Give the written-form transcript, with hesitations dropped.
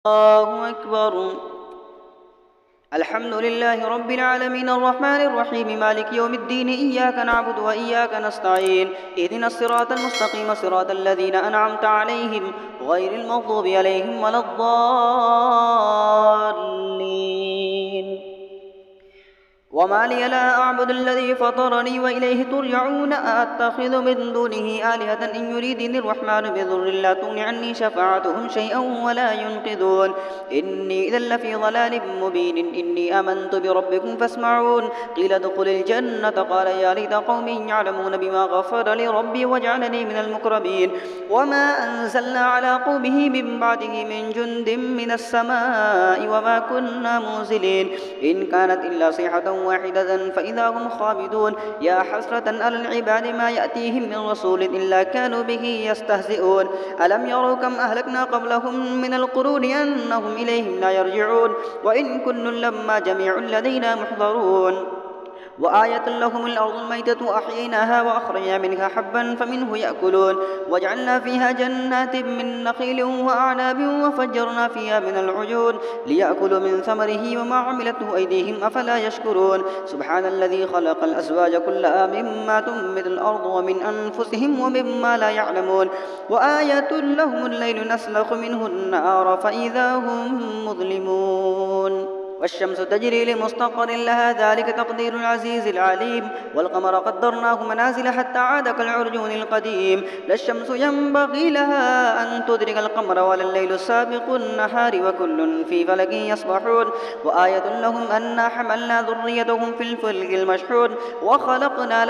الله أكبر. الحمد لله رب العالمين الرحمن الرحيم مالك يوم الدين إياك نعبد وإياك نستعين اهدنا الصراط المستقيم صراط الذين أنعمت عليهم غير المغضوب عليهم ولا الضالين. وما لي لا أعبد الذي فطرني وإليه ترجعون أأتخذ من دونه آلهة إن يريدني الرحمن بضر لا تغن عني شفاعتهم شيئا ولا ينقذون إني إذا لفي ضلال مبين إني آمنت بربكم فاسمعون قيل ادخل الجنة قال يا ليت قومي يعلمون بما غفر لي ربي وجعلني من المكرمين وما أنزلنا على قومه من بعده من جند من السماء وما كنا منزلين إن كانت إلا صيحة واحدة فإذا هم خامدون يا حسرة على العباد ما يأتيهم من رسول إلا كانوا به يستهزئون ألم يروا كم أهلكنا قبلهم من القرون أنهم إليهم لا يرجعون وإن كل لما جميع لدينا محضرون وآية لهم الأرض الميتة أحييناها وأخرجنا منها حبا فمنه يأكلون وجعلنا فيها جنات من نخيل وأعناب وفجرنا فيها من العيون ليأكلوا من ثمره وما عملته أيديهم أفلا يشكرون سبحان الذي خلق الأزواج كلها مما تنبت الأرض ومن أنفسهم ومما لا يعلمون وآية لهم الليل نسلخ منه النهار فإذا هم مظلمون والشمس تجري لمستقر لها ذلك تقدير العزيز العليم والقمر قدرناه منازل حتى عاد كالعرجون القديم لا الشمس ينبغي لها أن تدرك القمر ولا الليل سابق النهار وكل في فلك يسبحون وآية لهم أنا حملنا ذريتهم في الفلك المشحون وخلقنا